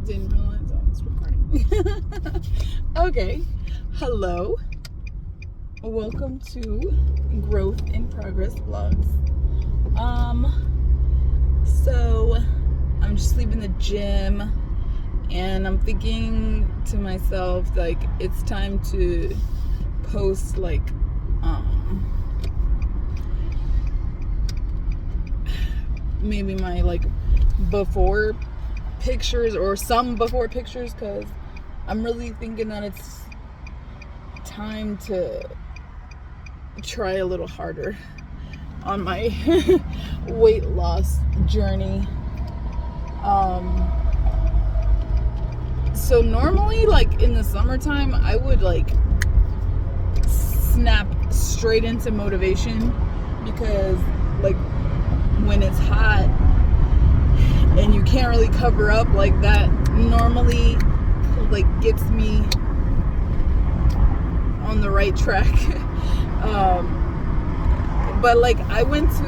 Didn't realize I was recording. Okay. Hello. Welcome to Growth in Progress Vlogs. So I'm just leaving the gym and I'm thinking to myself, like, it's time to post like maybe my like before pictures or some before pictures, because I'm really thinking that it's time to try a little harder on my weight loss journey. So normally, like in the summertime, I would like snap straight into motivation, because like when it's hot and you can't really cover up, like that normally like gets me on the right track. But like I went to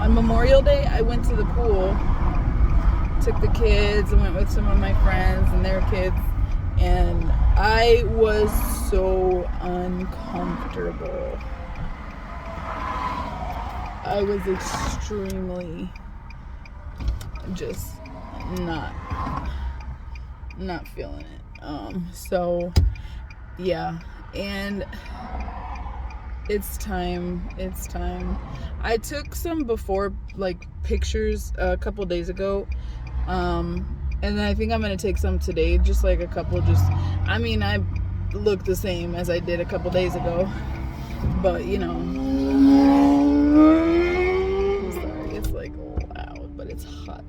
on Memorial Day, I went to the pool, took the kids, and went with some of my friends and their kids, and I was so uncomfortable. I was extremely just not feeling it. So yeah, and it's time. I took some before like pictures a couple days ago, and then I think I'm gonna take some today, just like a couple. I look the same as I did a couple days ago, but you know, I'm sorry, it's like loud, but it's hot.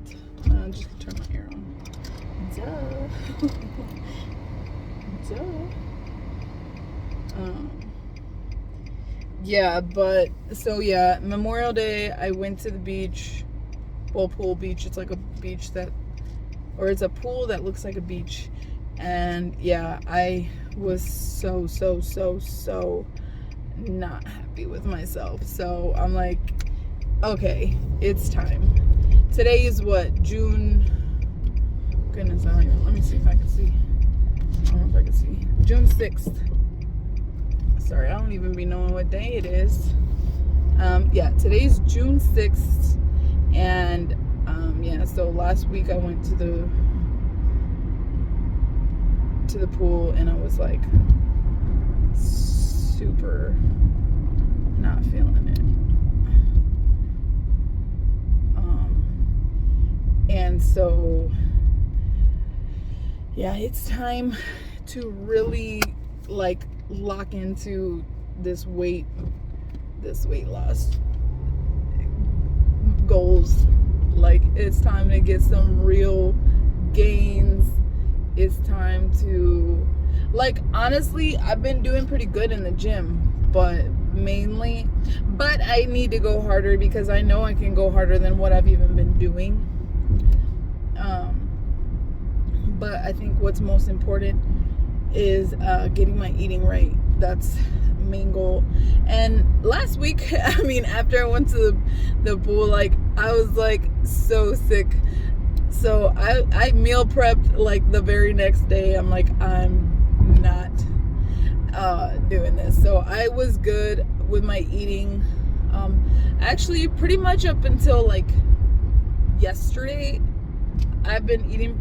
I'll just turn my air on. Yeah, but so yeah, Memorial Day I went to the beach, Pool Beach. It's like a beach it's a pool that looks like a beach, and yeah, I was so not happy with myself. So I'm like, okay, it's time. Today is what, June? Goodness, let me see if I can see. I don't know if I can see. June 6th. Sorry, I don't even be knowing what day it is. Yeah, today's June 6th, and yeah, so last week I went to the pool, and I was like super not feeling it. And so yeah, it's time to really like lock into this weight loss goals. Like, it's time to get some real gains. It's time to, like, honestly, I've been doing pretty good in the gym, but I need to go harder, because I know I can go harder than what I've even been doing. But I think what's most important is getting my eating right. That's the main goal. And last week, after I went to the pool, like, I was like so sick, so I meal prepped like the very next day. I'm like, I'm not doing this. So I was good with my eating, actually pretty much up until like yesterday. I've been eating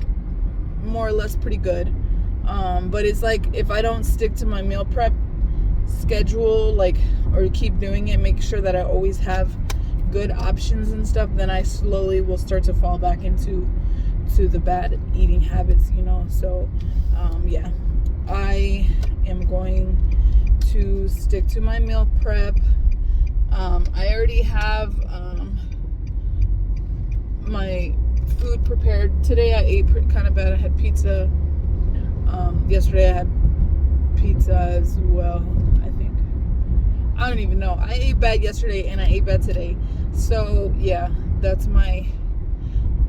more or less pretty good. But it's like, if I don't stick to my meal prep schedule, like, or keep doing it, make sure that I always have good options and stuff, then I slowly will start to fall back into the bad eating habits, you know. So yeah, I am going to stick to my meal prep. I already have my food prepared. Today I ate kind of bad. I had pizza. Yesterday I had pizza as well, I think. I don't even know. I ate bad yesterday and I ate bad today. So yeah, that's my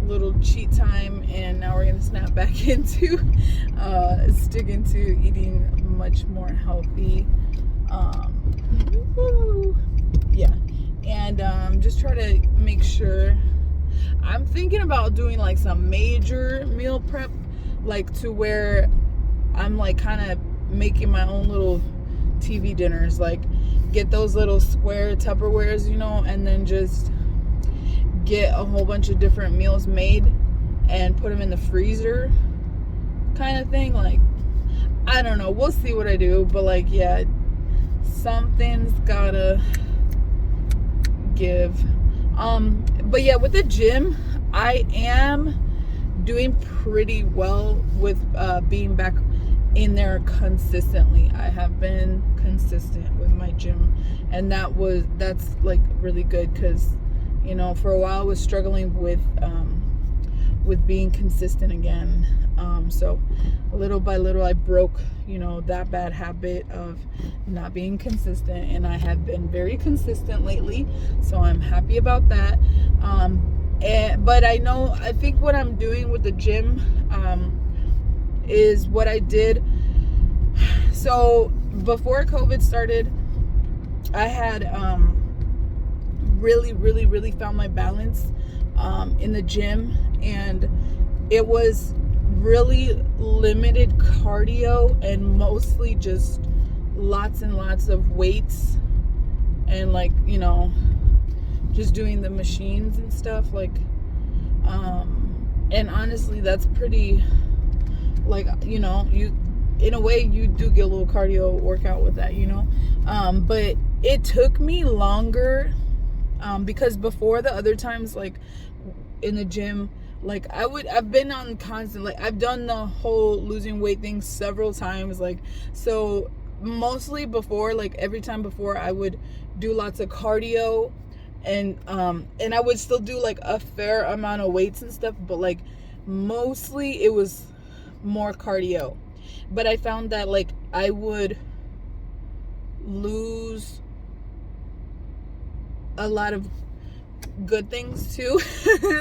little cheat time, and now we're gonna snap back into sticking to eating much more healthy. Yeah, and just try to make sure I'm thinking about doing like some major meal prep, like to where I'm like kind of making my own little TV dinners, like get those little square Tupperwares, and then just get a whole bunch of different meals made and put them in the freezer kind of thing. Like, I don't know, we'll see what I do, but like, yeah, something's gotta give. But yeah, with the gym, I am doing pretty well with being back in there consistently. I have been consistent with my gym, and that's like really good, because for a while I was struggling with being consistent again. So little by little I broke that bad habit of not being consistent, and I have been very consistent lately, so I'm happy about that. But I think what I'm doing with the gym is what I did. So before COVID started, I had really found my balance in the gym, and it was really limited cardio and mostly just lots and lots of weights, and like just doing the machines and stuff, like and honestly that's pretty, like you in a way you do get a little cardio workout with that, but it took me longer because before, the other times, like in the gym, like I've been on constant, like I've done the whole losing weight thing several times, like, so mostly before, like every time before, I would do lots of cardio, and I would still do like a fair amount of weights and stuff, but like mostly it was more cardio. But I found that like I would lose a lot of good things too,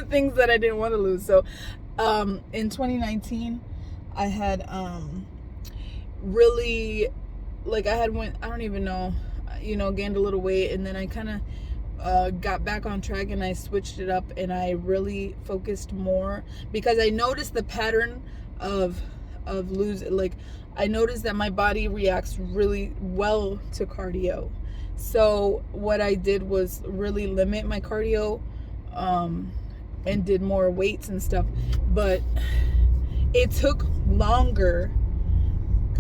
things that I didn't want to lose. So in 2019 I had really, like I don't even know, gained a little weight, and then I kind of got back on track, and I switched it up, and I really focused more, because I noticed the pattern of losing, like I noticed that my body reacts really well to cardio. So what I did was really limit my cardio and did more weights and stuff. But it took longer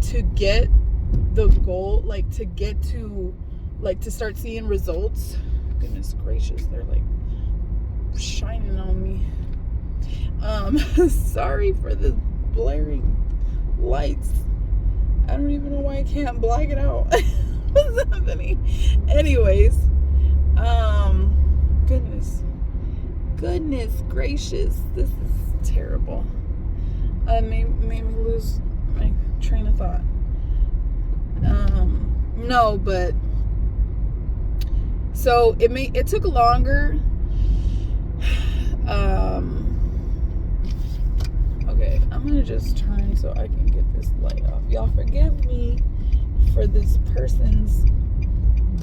to get the goal, like to get to, like to start seeing results. Goodness gracious, they're like shining on me. Sorry for the blaring lights. I don't even know why I can't black it out. What's happening? Anyways, goodness gracious, this is terrible. Made me lose my train of thought. No, but so it took longer. Okay, I'm gonna just turn so I can get this light off. Y'all forgive me for this person's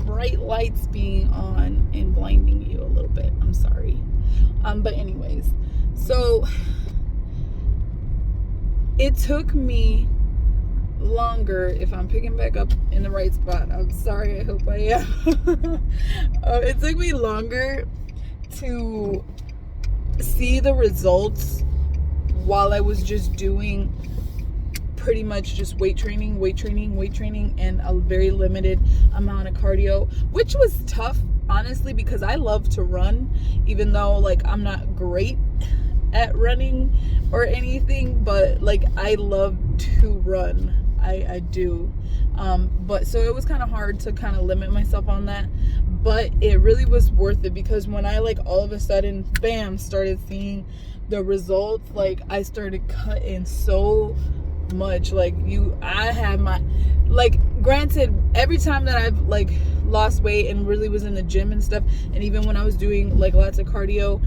bright lights being on and blinding you a little bit. I'm sorry. But anyways, so it took me longer, if I'm picking back up in the right spot, I'm sorry, I hope I am. It took me longer to see the results while I was just doing pretty much just weight training, and a very limited amount of cardio, which was tough, honestly, because I love to run, even though like I'm not great at running or anything, but like I love to run. I do. But so it was kind of hard to kind of limit myself on that, but it really was worth it, because when I like all of a sudden, bam, started seeing the results, like I started cutting so much. Like I had my, like, granted, every time that I've like lost weight and really was in the gym and stuff, and even when I was doing like lots of cardio,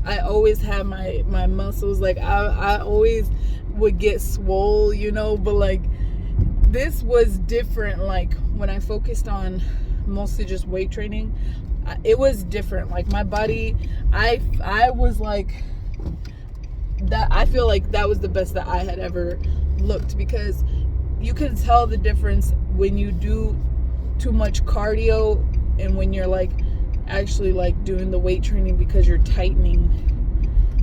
I always had my muscles, like I always would get swole, but like this was different. Like when I focused on mostly just weight training, it was different. Like my body, I was like that. I feel like that was the best that I had ever looked, because you can tell the difference when you do too much cardio and when you're like actually like doing the weight training, because you're tightening.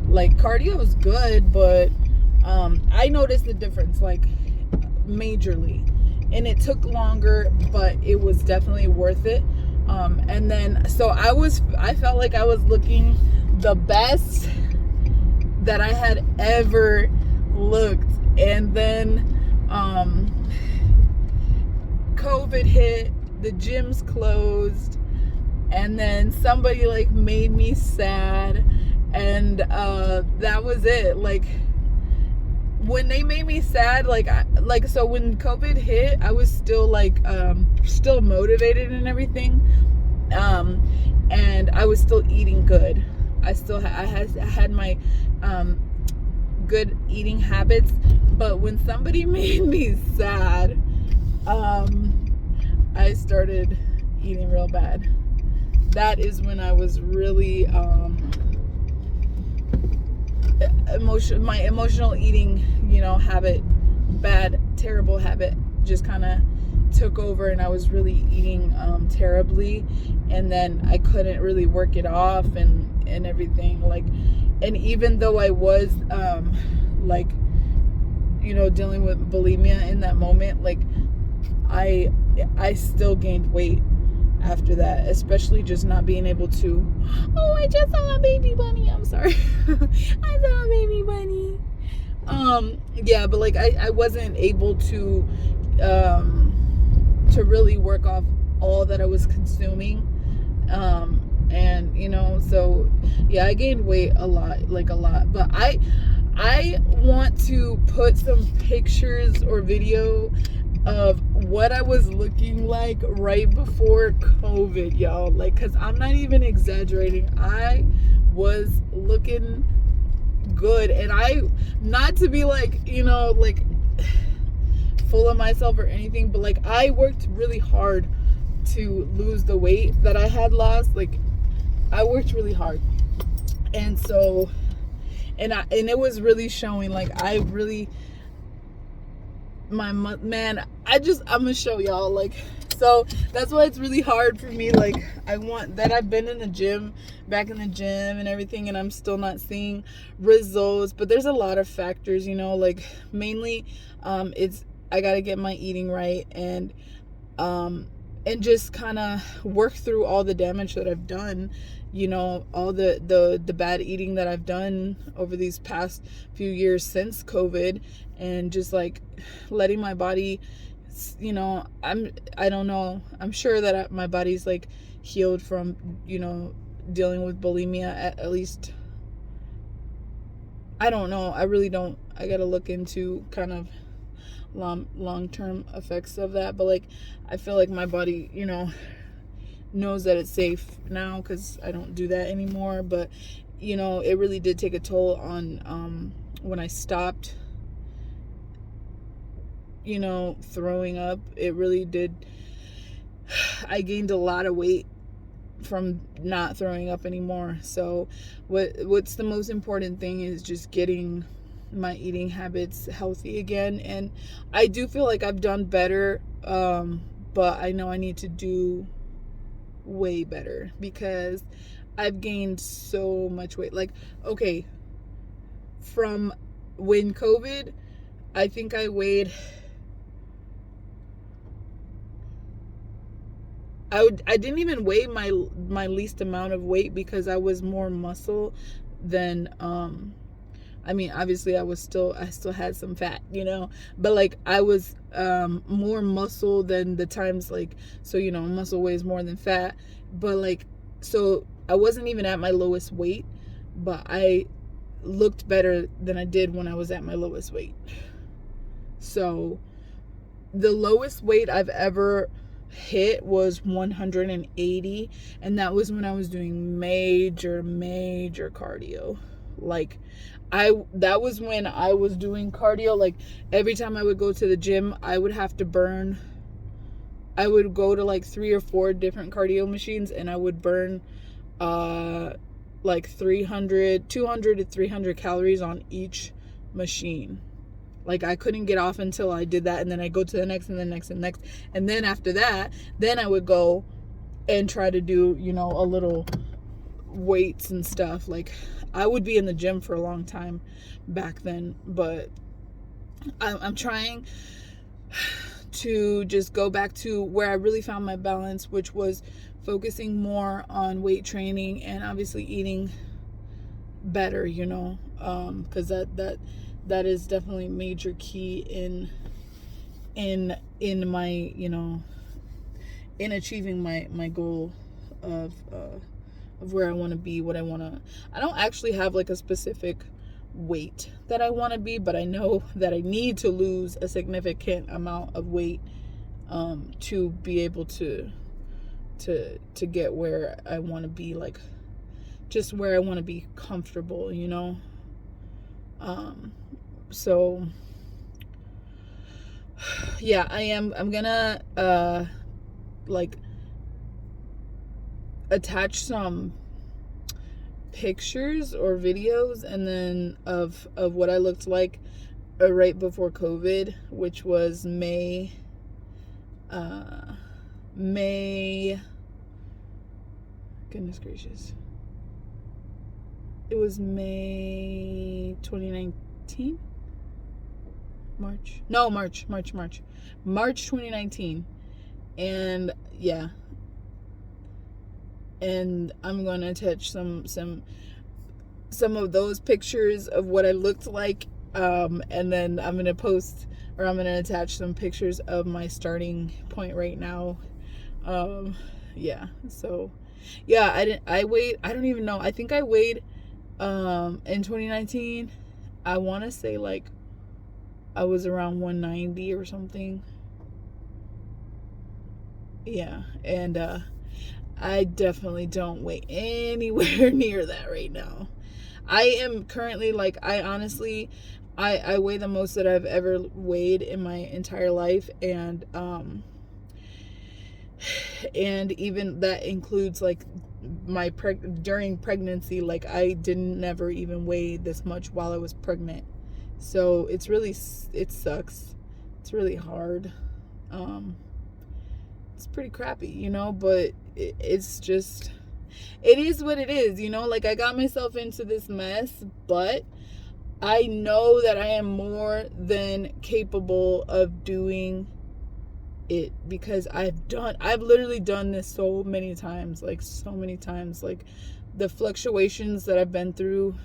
Like cardio is good, but I noticed the difference like majorly, and it took longer, but it was definitely worth it. And then so I felt like I was looking the best that I had ever looked. And then COVID hit, the gyms closed, and then somebody like made me sad, and that was it. Like when they made me sad, so when COVID hit, I was still like still motivated and everything, and I was still eating good. I had my good eating habits, but when somebody made me sad, I started eating real bad. That is when I was really my emotional eating, habit, bad, terrible habit, just kind of took over, and I was really eating terribly, and then I couldn't really work it off and everything. Like, and even though I was dealing with bulimia in that moment, like I still gained weight after that, especially just not being able to. Oh, I just saw a baby bunny. I'm sorry. I saw a baby bunny. Yeah, but like I wasn't able to really work off all that I was consuming. And so yeah, I gained weight a lot. But I want to put some pictures or video of what I was looking like right before COVID, y'all. Like, cause I'm not even exaggerating. I was looking good, and not to be like, like full of myself or anything, but like I worked really hard to lose the weight that I had lost. Like I worked really hard, and so and it was really showing. Like I really, I'm gonna show y'all. Like, so that's why it's really hard for me. Like I've been back in the gym and everything, and I'm still not seeing results. But there's a lot of factors, like mainly it's I gotta get my eating right, and just kind of work through all the damage that I've done, all the bad eating that I've done over these past few years since COVID, and just like letting my body, I don't know, I'm sure that my body's like healed from, dealing with bulimia at least. I don't know. I really don't. I gotta look into kind of long-term effects of that, but like I feel like my body knows that it's safe now, because I don't do that anymore. But it really did take a toll on when I stopped throwing up. It really did. I gained a lot of weight from not throwing up anymore. So what's the most important thing is just getting my eating habits healthy again. And I do feel like I've done better, but I know I need to do way better, because I've gained so much weight. Like, okay, from when COVID, I think I weighed, I didn't even weigh my least amount of weight, because I was more muscle than obviously I still had some fat, but like I was more muscle than the times, like, so muscle weighs more than fat. But like, so I wasn't even at my lowest weight, but I looked better than I did when I was at my lowest weight. So the lowest weight I've ever hit was 180, and that was when I was doing major cardio. Like that was when I was doing cardio. Like every time I would go to the gym, I would have to burn I would go to like 3 or 4 different cardio machines, and I would burn like 200 to 300 calories on each machine. Like, I couldn't get off until I did that, and then I go to the next and the next and next. And then after that, then I would go and try to do, you know, a little weights and stuff. Like, I would be in the gym for a long time back then, but I'm trying to just go back to where I really found my balance, which was focusing more on weight training and obviously eating better, you know, because that is definitely major key in my, you know, in achieving my goal of where I want to be, what I want to. I don't actually have like a specific weight that I want to be, but I know that I need to lose a significant amount of weight to be able to get where I want to be, like just where I want to be comfortable, you know. So yeah, I'm gonna like attach some pictures or videos and then of what I looked like right before COVID, which was May goodness gracious, it was May 2019. March 2019. And yeah, and I'm going to attach some of those pictures of what I looked like, and then I'm going to post, or I'm going to attach some pictures of my starting point right now. Yeah, so yeah, I don't even know, I think I weighed in 2019, I want to say like I was around 190 or something. Yeah, and I definitely don't weigh anywhere near that right now. I am currently, like, I honestly, I weigh the most that I've ever weighed in my entire life, and even that includes like my during pregnancy. Like, I didn't never even weigh this much while I was pregnant. So it sucks. It's really hard. It's pretty crappy, you know, but it's just, it is what it is, you know. Like, I got myself into this mess, but I know that I am more than capable of doing it, because I've literally done this so many times, like the fluctuations that I've been through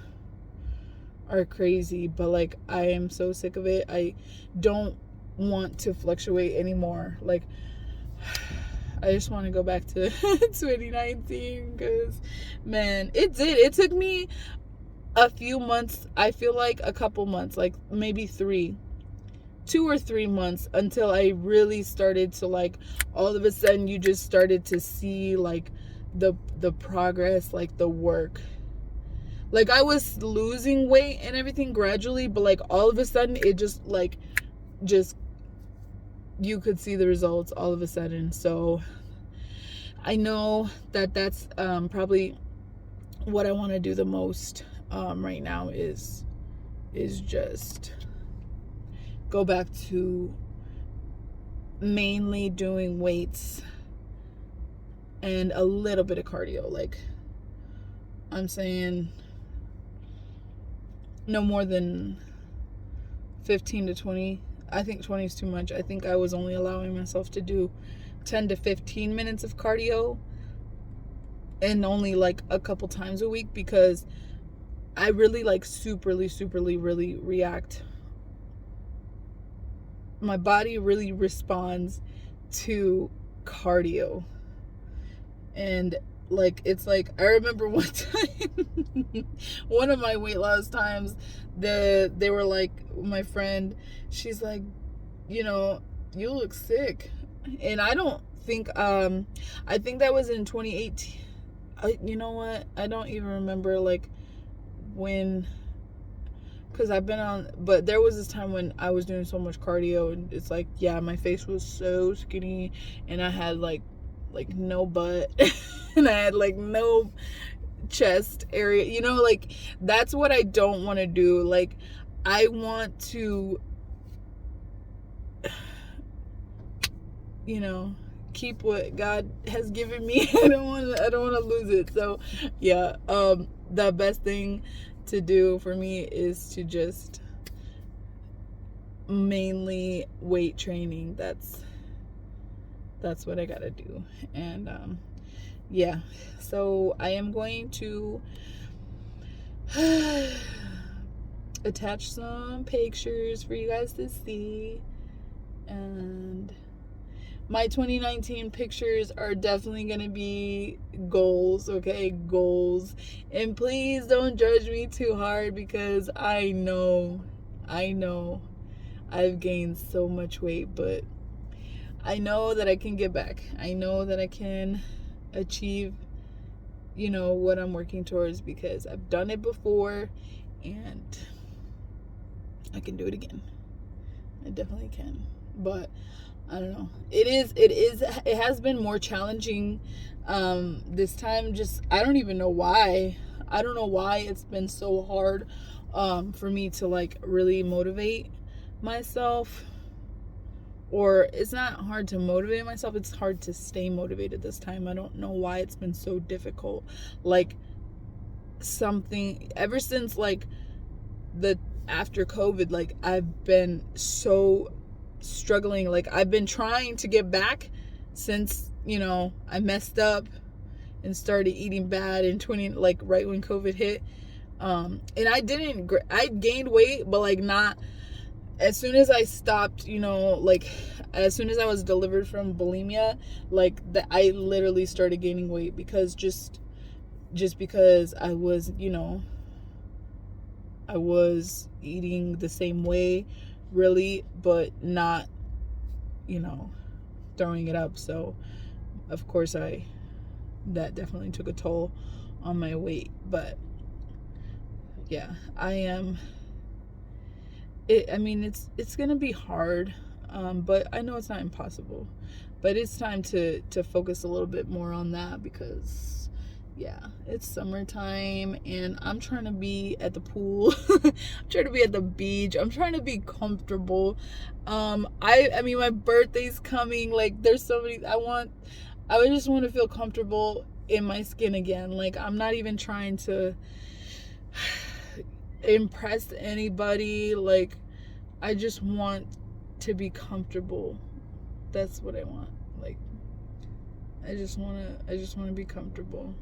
are crazy, but like, I am so sick of it. I don't want to fluctuate anymore. Like, I just want to go back to 2019, because man, it took me a few months, I feel like a couple months, like maybe 2 or 3 months, until I really started to, like, all of a sudden you just started to see like the progress, like the work. Like, I was losing weight and everything gradually, but like all of a sudden it just you could see the results all of a sudden. So I know that that's probably what I want to do the most right now is just go back to mainly doing weights and a little bit of cardio. Like, I'm saying no more than 15 to 20. I think 20 is too much. I think I was only allowing myself to do 10 to 15 minutes of cardio, and only like a couple times a week, because I really like superly really react. My body really responds to cardio. And like, it's like, I remember one time, one of my weight loss times, they were like, my friend, she's like, you know, you look sick. And I don't think, I think that was in 2018. You know what? I don't even remember like when because I've been on, but there was this time when I was doing so much cardio, and it's like, yeah, my face was so skinny, and I had like no butt, and I had like no chest area, you know, like that's what I don't want to do. Like, I want to, you know, keep what God has given me. I don't want to lose it. So yeah, the best thing to do for me is to just mainly weight training. That's what I gotta do. And yeah, so I am going to attach some pictures for you guys to see. And my 2019 pictures are definitely going to be goals, okay? Goals. And please don't judge me too hard, because I know I've gained so much weight, but I know that I can get back. I know that I can achieve, you know, what I'm working towards, because I've done it before and I can do it again. I definitely can. But I don't know. It has been more challenging this time. Just, I don't even know why. I don't know why it's been so hard for me to like really motivate myself. Or it's not hard to motivate myself, it's hard to stay motivated this time. I don't know why it's been so difficult. Like, something ever since like the after COVID, like I've been so struggling. Like, I've been trying to get back since, you know, I messed up and started eating bad in like right when COVID hit. And I gained weight, but like not as soon as I stopped, you know, like as soon as I was delivered from bulimia, like I literally started gaining weight, because just because I was, you know, I was eating the same way really, but not, you know, throwing it up. So of course that definitely took a toll on my weight. But yeah, I mean, it's gonna be hard, but I know it's not impossible. But it's time to focus a little bit more on that, because yeah, it's summertime and I'm trying to be at the pool. I'm trying to be at the beach. I'm trying to be comfortable. I mean, my birthday's coming. Like, there's so many I just want to feel comfortable in my skin again. Like, I'm not even trying to impress anybody. Like, I just want to be comfortable. That's what I want. Like, I just want to be comfortable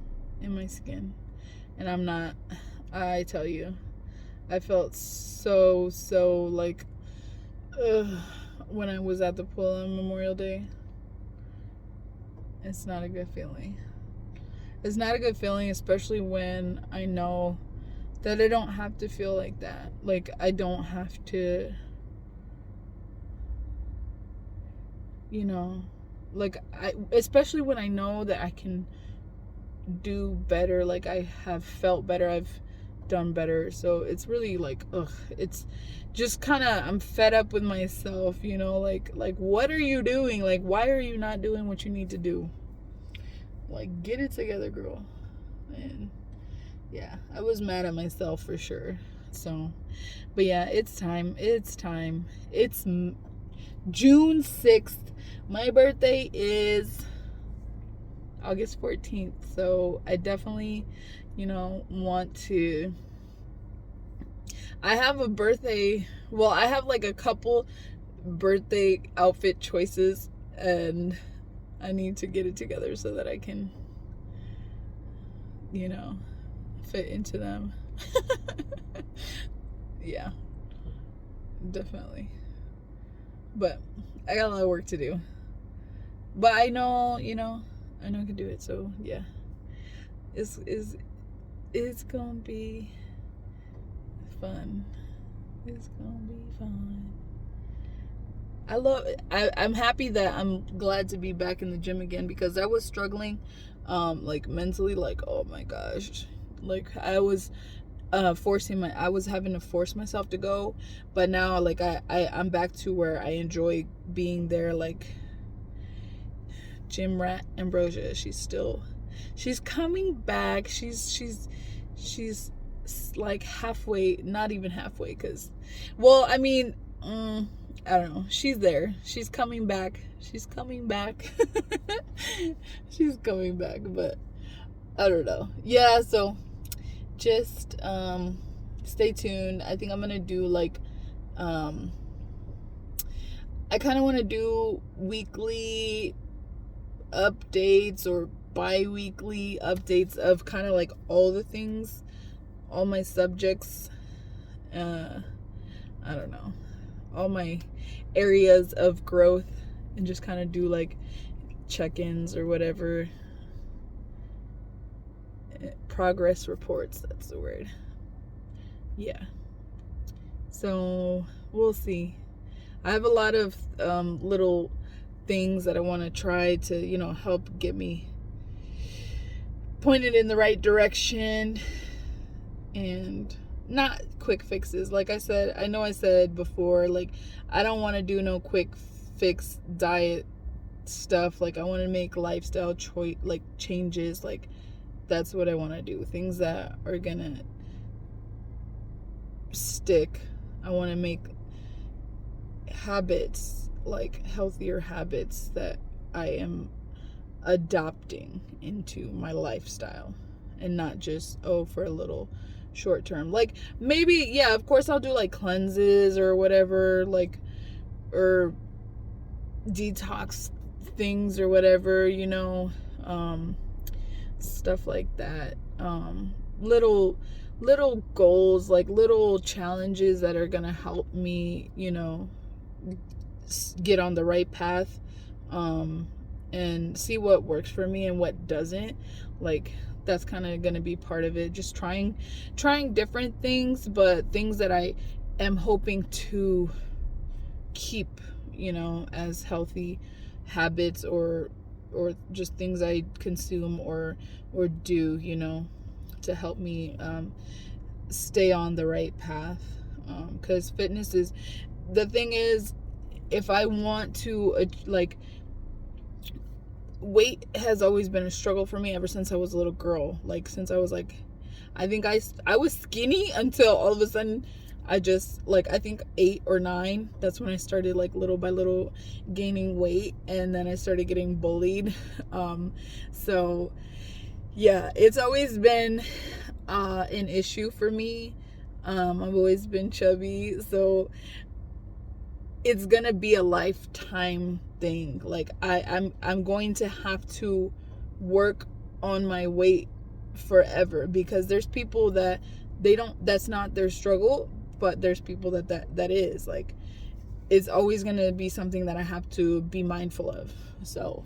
in my skin. And I'm not. I tell you, I felt so like when I was at the pool on Memorial Day. It's not a good feeling. It's not a good feeling, especially when I know that I don't have to feel like that. Like, I don't have to, you know, like, especially when I know that I can do better. Like, I have felt better, I've done better. So it's really like, it's just kind of, I'm fed up with myself, you know, like what are you doing? Like, why are you not doing what you need to do? Like, get it together, girl. And yeah, I was mad at myself for sure. So, but yeah, it's time. It's June 6th. My birthday is August 14th. So I definitely, you know, want to, I have a birthday, well, I have like a couple birthday outfit choices, and I need to get it together so that I can, you know, fit into them. Yeah, definitely. But I got a lot of work to do. But I know, you know, I know I can do it. So yeah, it's gonna be fun. It's gonna be fun. I love it. I'm happy that I'm glad to be back in the gym again, because I was struggling like mentally, like, oh my gosh, like I was I was having to force myself to go, but now like I'm back to where I enjoy being there. Like Gym Rat Ambrosia, she's coming back. She's like halfway, not even halfway, because, well, I mean, I don't know, she's there, she's coming back, she's coming back. She's coming back, but I don't know. Yeah, so just stay tuned. I think I'm gonna do like I kind of want to do weekly updates or bi-weekly updates of kind of like all the things, all my subjects, I don't know, all my areas of growth, and just kind of do like check-ins or whatever, progress reports, that's the word. Yeah, so we'll see. I have a lot of little things that I want to try to, help get me pointed in the right direction, and not quick fixes. Like I said, I know I said before, like, I don't want to do no quick fix diet stuff. Like, I want to make lifestyle changes. Like, that's what I want to do. Things that are gonna stick. I want to make habits, like healthier habits that I am adopting into my lifestyle, and not just for a little short term. Like, maybe, yeah, of course I'll do like cleanses or whatever, like, or detox things or whatever, stuff like that. Little goals, like little challenges that are gonna help me, get on the right path, and see what works for me and what doesn't. Like, that's kind of gonna be part of it. Just trying different things, but things that I am hoping to keep, as healthy habits, or just things I consume or do, to help me stay on the right path. Because fitness is, the thing is, if I want to, weight has always been a struggle for me ever since I was a little girl. Like, since I was like, I think I was skinny until all of a sudden I just, like, I think 8 or 9, that's when I started, like, little by little gaining weight, and then I started getting bullied. So yeah, it's always been an issue for me. I've always been chubby, so it's gonna be a lifetime thing. Like, I'm going to have to work on my weight forever, because there's people that that's not their struggle, but there's people that is. Like, it's always gonna be something that I have to be mindful of. So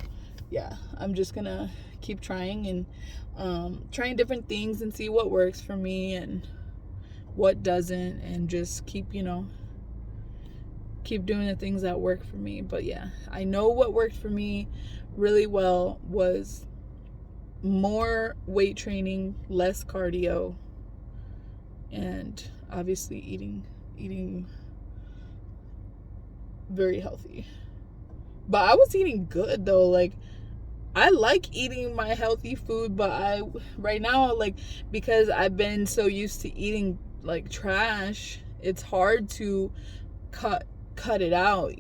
yeah, I'm just gonna keep trying, and trying different things, and see what works for me and what doesn't, and just keep doing the things that work for me. But yeah, I know what worked for me really well was more weight training, less cardio, and obviously eating very healthy. But I was eating good though. Like, I like eating my healthy food, but right now, like, because I've been so used to eating like trash, it's hard to cut it out,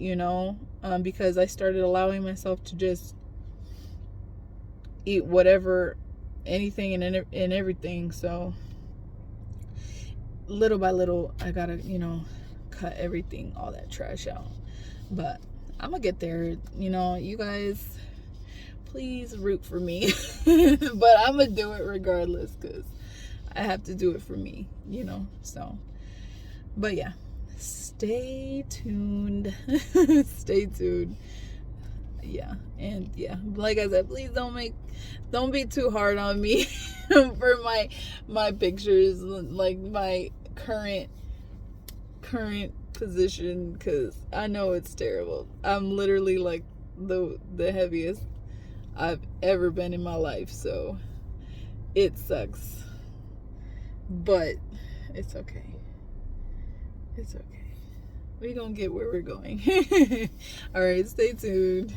because I started allowing myself to just eat whatever, anything and everything. So little by little, I gotta, cut everything, all that trash out. But I'm gonna get there. You guys, please root for me. But I'm gonna do it regardless, because I have to do it for me, so. But yeah, stay tuned. Stay tuned. Yeah, and yeah, like I said, please don't be too hard on me for my pictures, like my current position, because I know it's terrible. I'm literally like the heaviest I've ever been in my life, so it sucks. But It's okay. It's okay. We're gonna get where we're going. All right, stay tuned.